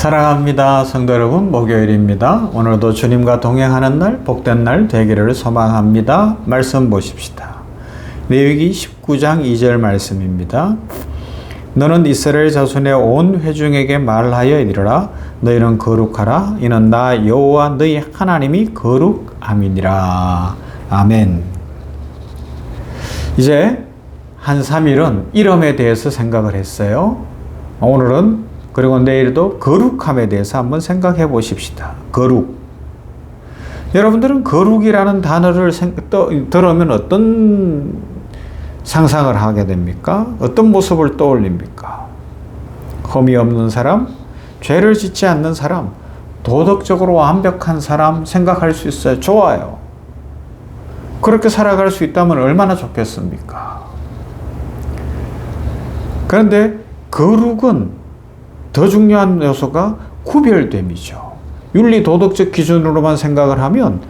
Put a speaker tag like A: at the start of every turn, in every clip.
A: 사랑합니다. 성도 여러분, 목요일입니다. 오늘도 주님과 동행하는 날, 복된 날 되기를 소망합니다. 말씀 보십시다. 레위기 19장 2절 말씀입니다. 너는 이스라엘 자손의 온 회중에게 말하여 이르라. 너희는 거룩하라. 이는 나 여호와 너희 하나님이 거룩함이니라. 아멘. 이제 한 3일은 이름에 대해서 생각을 했어요. 오늘은 그리고 내일도 거룩함에 대해서 한번 생각해 보십시다. 거룩. 여러분들은 거룩이라는 단어를 들으면 어떤 상상을 하게 됩니까? 어떤 모습을 떠올립니까? 흠이 없는 사람, 죄를 짓지 않는 사람, 도덕적으로 완벽한 사람 생각할 수 있어요. 좋아요. 그렇게 살아갈 수 있다면 얼마나 좋겠습니까? 그런데 거룩은 더 중요한 요소가 구별됨이죠. 윤리 도덕적 기준으로만 생각을 하면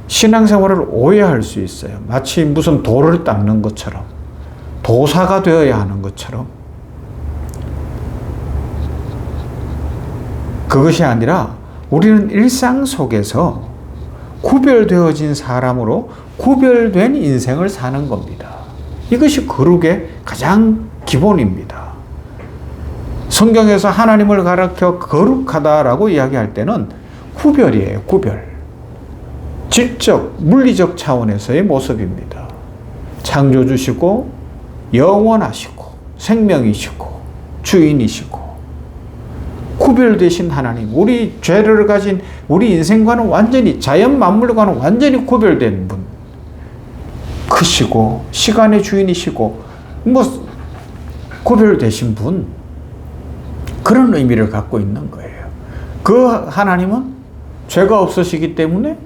A: 신앙생활을 오해할 수 있어요. 마치 무슨 돌을 닦는 것처럼, 도사가 되어야 하는 것처럼. 그것이 아니라 우리는 일상 속에서 구별되어진 사람으로 구별된 인생을 사는 겁니다. 이것이 거룩의 가장 기본입니다. 성경에서 하나님을 가리켜 거룩하다라고 이야기할 때는 구별이에요. 구별. 질적, 물리적 차원에서의 모습입니다. 창조주시고 영원하시고 생명이시고 주인이시고 구별되신 하나님, 우리 죄를 가진 우리 인생과는 완전히, 자연 만물과는 완전히 구별된 분, 크시고 시간의 주인이시고 구별되신 분, 그런 의미를 갖고 있는 거예요. 그 하나님은 죄가 없으시기 때문에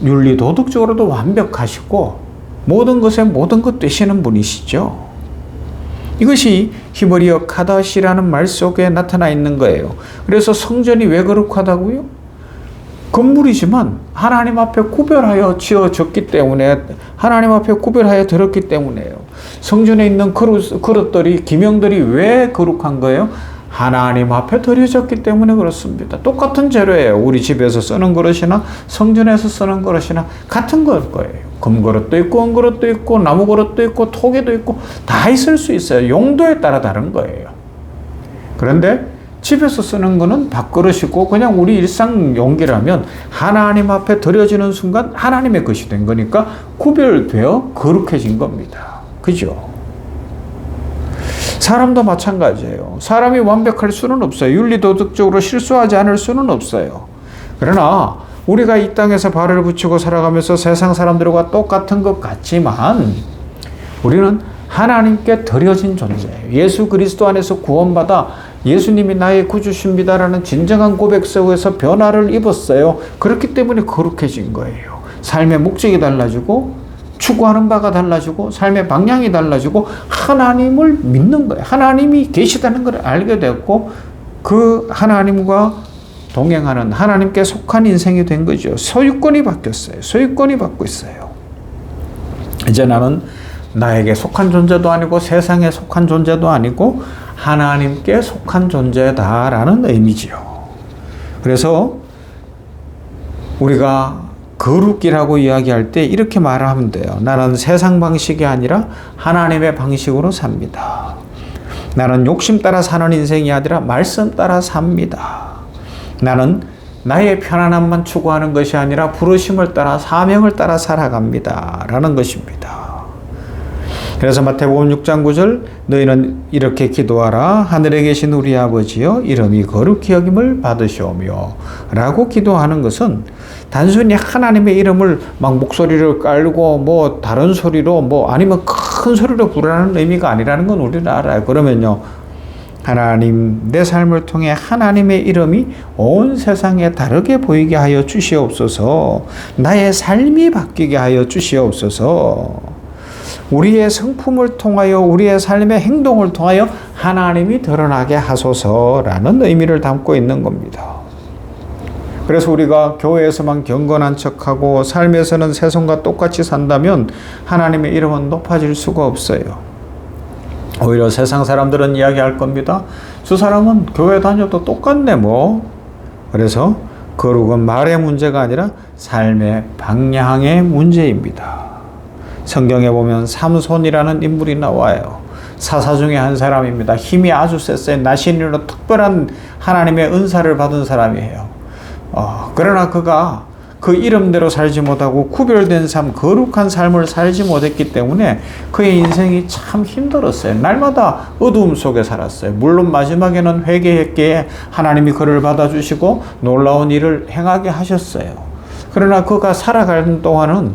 A: 윤리 도덕적으로도 완벽하시고 모든 것에 모든 것 되시는 분이시죠. 이것이 히브리어 카다시라는 말 속에 나타나 있는 거예요. 그래서 성전이 왜 거룩하다고요? 건물이지만 하나님 앞에 구별하여 지어졌기 때문에, 하나님 앞에 구별하여 들었기 때문에요. 성전에 있는 그릇들이, 기명들이 왜 거룩한 거예요? 하나님 앞에 드려졌기 때문에 그렇습니다. 똑같은 재료예요. 우리 집에서 쓰는 그릇이나 성전에서 쓰는 그릇이나 같은 걸 거예요. 금그릇도 있고 은그릇도 있고 나무 그릇도 있고 토기도 있고 다 있을 수 있어요. 용도에 따라 다른 거예요. 그런데 집에서 쓰는 거는 밥그릇이고 그냥 우리 일상 용기라면 하나님 앞에 드려지는 순간 하나님의 것이 된 거니까 구별되어 거룩해진 겁니다. 그죠? 사람도 마찬가지예요. 사람이 완벽할 수는 없어요. 윤리도덕적으로 실수하지 않을 수는 없어요. 그러나 우리가 이 땅에서 발을 붙이고 살아가면서 세상 사람들과 똑같은 것 같지만 우리는 하나님께 드려진 존재예요. 예수 그리스도 안에서 구원받아 예수님이 나의 구주십니다라는 진정한 고백 속에서 변화를 입었어요. 그렇기 때문에 거룩해진 거예요. 삶의 목적이 달라지고 추구하는 바가 달라지고 삶의 방향이 달라지고 하나님을 믿는 거예요. 하나님이 계시다는 걸 알게 되었고 그 하나님과 동행하는, 하나님께 속한 인생이 된 거죠. 소유권이 바뀌었어요. 소유권이 받고 있어요. 이제 나는 나에게 속한 존재도 아니고 세상에 속한 존재도 아니고 하나님께 속한 존재다라는 의미지요. 그래서 우리가 거룩이라고 이야기할 때 이렇게 말하면 돼요. 나는 세상 방식이 아니라 하나님의 방식으로 삽니다. 나는 욕심 따라 사는 인생이 아니라 말씀 따라 삽니다. 나는 나의 편안함만 추구하는 것이 아니라 부르심을 따라 사명을 따라 살아갑니다. 라는 것입니다. 그래서 마태복음 6장 9절 너희는 이렇게 기도하라. 하늘에 계신 우리 아버지여 이름이 거룩히 여김을 받으시오며 라고 기도하는 것은 단순히 하나님의 이름을 막 목소리를 깔고 다른 소리로 아니면 큰 소리로 부르라는 의미가 아니라는 건 우리는 알아요. 그러면요, 하나님, 내 삶을 통해 하나님의 이름이 온 세상에 다르게 보이게 하여 주시옵소서. 나의 삶이 바뀌게 하여 주시옵소서. 우리의 성품을 통하여 우리의 삶의 행동을 통하여 하나님이 드러나게 하소서라는 의미를 담고 있는 겁니다. 그래서 우리가 교회에서만 경건한 척하고 삶에서는 세상과 똑같이 산다면 하나님의 이름은 높아질 수가 없어요. 오히려 세상 사람들은 이야기할 겁니다. 저 사람은 교회 다녀도 똑같네 뭐. 그래서 거룩은 말의 문제가 아니라 삶의 방향의 문제입니다. 성경에 보면 삼손이라는 인물이 나와요. 사사 중에 한 사람입니다. 힘이 아주 셌어요. 나신이로 특별한 하나님의 은사를 받은 사람이에요. 그러나 그가 그 이름대로 살지 못하고 구별된 삶, 거룩한 삶을 살지 못했기 때문에 그의 인생이 참 힘들었어요. 날마다 어두움 속에 살았어요. 물론 마지막에는 회개했기에 하나님이 그를 받아주시고 놀라운 일을 행하게 하셨어요. 그러나 그가 살아가는 동안은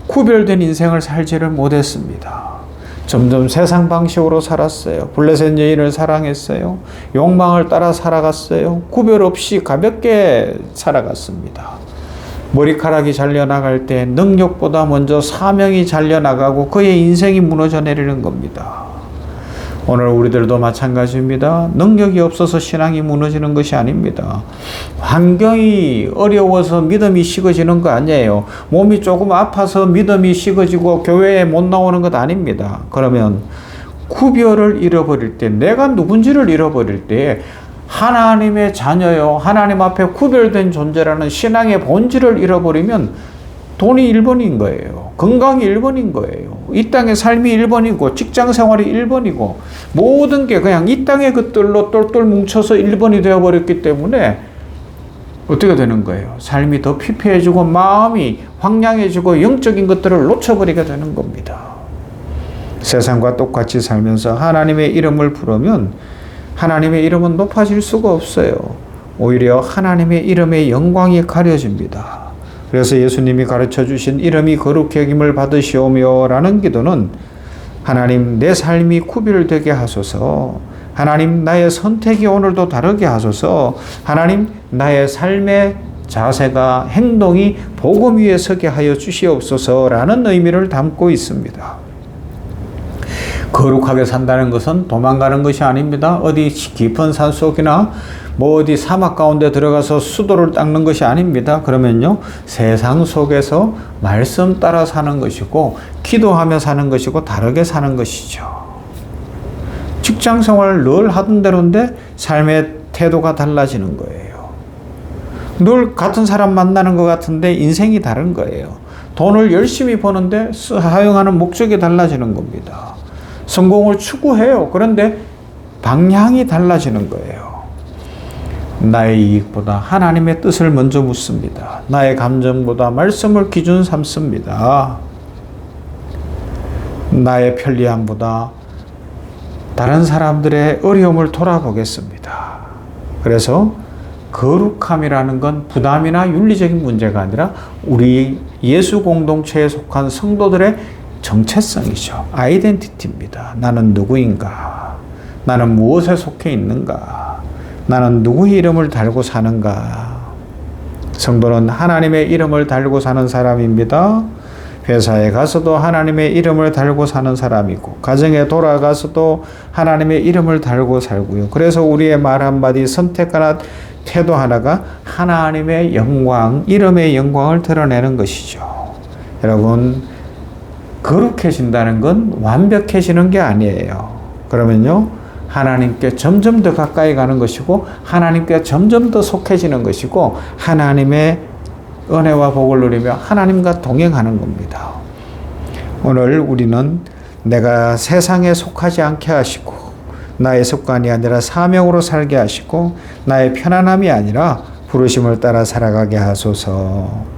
A: 구별된 인생을 살지를 못했습니다. 점점 세상 방식으로 살았어요. 블레셋 여인을 사랑했어요. 욕망을 따라 살아갔어요. 구별 없이 가볍게 살아갔습니다. 머리카락이 잘려나갈 때 능력보다 먼저 사명이 잘려나가고 그의 인생이 무너져 내리는 겁니다. 오늘 우리들도 마찬가지입니다. 능력이 없어서 신앙이 무너지는 것이 아닙니다. 환경이 어려워서 믿음이 식어지는 거 아니에요. 몸이 조금 아파서 믿음이 식어지고 교회에 못 나오는 것 아닙니다. 그러면 구별을 잃어버릴 때, 내가 누군지를 잃어버릴 때 하나님의 자녀요, 하나님 앞에 구별된 존재라는 신앙의 본질을 잃어버리면 돈이 1번인 거예요. 건강이 1번인 거예요. 이 땅의 삶이 1번이고 직장 생활이 1번이고 모든 게 그냥 이 땅의 것들로 똘똘 뭉쳐서 1번이 되어버렸기 때문에 어떻게 되는 거예요? 삶이 더 피폐해지고 마음이 황량해지고 영적인 것들을 놓쳐버리게 되는 겁니다. 세상과 똑같이 살면서 하나님의 이름을 부르면 하나님의 이름은 높아질 수가 없어요. 오히려 하나님의 이름의 영광이 가려집니다. 그래서 예수님이 가르쳐 주신 이름이 거룩히 여김을 받으시오며 라는 기도는 하나님 내 삶이 구별되게 하소서, 하나님 나의 선택이 오늘도 다르게 하소서, 하나님 나의 삶의 자세가 행동이 복음 위에 서게 하여 주시옵소서 라는 의미를 담고 있습니다. 거룩하게 산다는 것은 도망가는 것이 아닙니다. 어디 깊은 산속이나 어디 사막 가운데 들어가서 수도를 닦는 것이 아닙니다. 그러면요, 세상 속에서 말씀 따라 사는 것이고 기도하며 사는 것이고 다르게 사는 것이죠. 직장 생활을 늘 하던 대로인데 삶의 태도가 달라지는 거예요. 늘 같은 사람 만나는 것 같은데 인생이 다른 거예요. 돈을 열심히 버는데 사용하는 목적이 달라지는 겁니다. 성공을 추구해요. 그런데 방향이 달라지는 거예요. 나의 이익보다 하나님의 뜻을 먼저 묻습니다. 나의 감정보다 말씀을 기준 삼습니다. 나의 편리함보다 다른 사람들의 어려움을 돌아보겠습니다. 그래서 거룩함이라는 건 부담이나 윤리적인 문제가 아니라 우리 예수 공동체에 속한 성도들의 정체성이죠. 아이덴티티입니다. 나는 누구인가? 나는 무엇에 속해 있는가? 나는 누구의 이름을 달고 사는가? 성도는 하나님의 이름을 달고 사는 사람입니다. 회사에 가서도 하나님의 이름을 달고 사는 사람이고 가정에 돌아가서도 하나님의 이름을 달고 살고요. 그래서 우리의 말 한마디, 선택 하나, 태도 하나가 하나님의 영광, 이름의 영광을 드러내는 것이죠. 여러분, 거룩해진다는 건 완벽해지는 게 아니에요. 그러면요, 하나님께 점점 더 가까이 가는 것이고 하나님께 점점 더 속해지는 것이고 하나님의 은혜와 복을 누리며 하나님과 동행하는 겁니다. 오늘 우리는 내가 세상에 속하지 않게 하시고 나의 습관이 아니라 사명으로 살게 하시고 나의 편안함이 아니라 부르심을 따라 살아가게 하소서.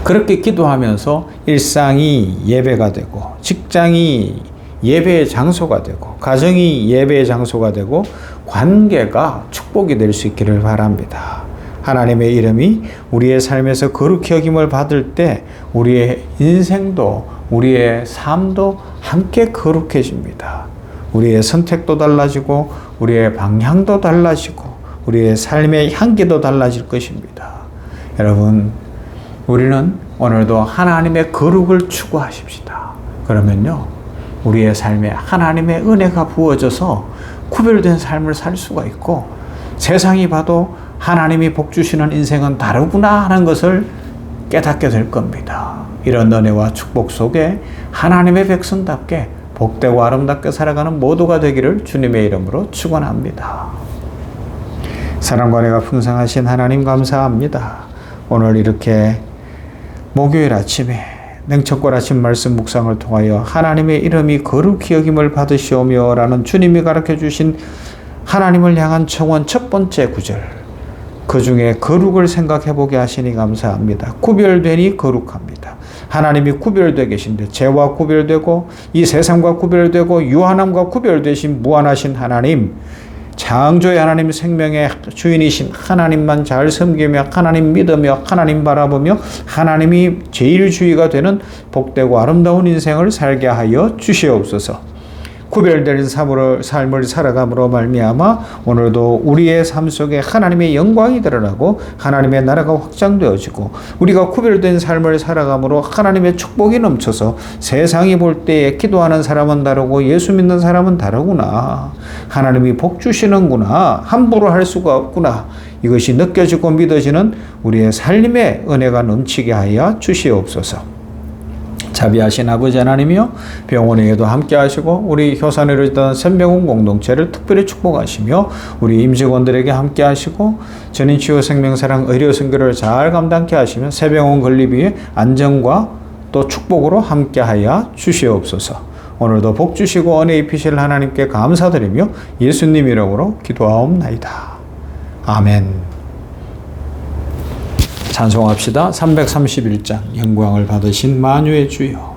A: 그렇게 기도하면서 일상이 예배가 되고 직장이 예배의 장소가 되고 가정이 예배의 장소가 되고 관계가 축복이 될 수 있기를 바랍니다. 하나님의 이름이 우리의 삶에서 거룩히 여김을 받을 때 우리의 인생도 우리의 삶도 함께 거룩해집니다. 우리의 선택도 달라지고 우리의 방향도 달라지고 우리의 삶의 향기도 달라질 것입니다. 여러분, 우리는 오늘도 하나님의 거룩을 추구하십시다. 그러면요, 우리의 삶에 하나님의 은혜가 부어져서 구별된 삶을 살 수가 있고 세상이 봐도 하나님이 복 주시는 인생은 다르구나 하는 것을 깨닫게 될 겁니다. 이런 은혜와 축복 속에 하나님의 백성답게 복되고 아름답게 살아가는 모두가 되기를 주님의 이름으로 축원합니다. 사랑과 은혜가 풍성하신 하나님 감사합니다. 오늘 이렇게 목요일 아침에 냉철골 아침 말씀 묵상을 통하여 하나님의 이름이 거룩히 여김을 받으시오며 라는 주님이 가르쳐 주신 하나님을 향한 청원 첫 번째 구절, 그 중에 거룩을 생각해 보게 하시니 감사합니다. 구별되니 거룩합니다. 하나님이 구별되어 계신데 죄와 구별되고 이 세상과 구별되고 유한함과 구별되신 무한하신 하나님, 창조의 하나님, 생명의 주인이신 하나님만 잘 섬기며 하나님 믿으며 하나님 바라보며 하나님이 제일 주의가 되는 복되고 아름다운 인생을 살게 하여 주시옵소서. 구별된 삶을 살아감으로 말미암아 오늘도 우리의 삶 속에 하나님의 영광이 드러나고 하나님의 나라가 확장되어지고 우리가 구별된 삶을 살아감으로 하나님의 축복이 넘쳐서 세상이 볼 때에 기도하는 사람은 다르고 예수 믿는 사람은 다르구나, 하나님이 복 주시는구나, 함부로 할 수가 없구나, 이것이 느껴지고 믿어지는 우리의 삶의 은혜가 넘치게 하여 주시옵소서. 자비하신 아버지 하나님이여, 병원에도 함께 하시고 우리 효산으로 있던 샘병원 공동체를 특별히 축복하시며 우리 임직원들에게 함께 하시고 전인치유생명사랑 의료선교를 잘 감당케 하시며 새병원 건립위의 안정과 또 축복으로 함께 하여 주시옵소서. 오늘도 복 주시고 은혜 입히실 하나님께 감사드리며 예수님 이름으로 기도하옵나이다. 아멘. 찬송합시다. 331장 영광을 받으신 만유의 주여.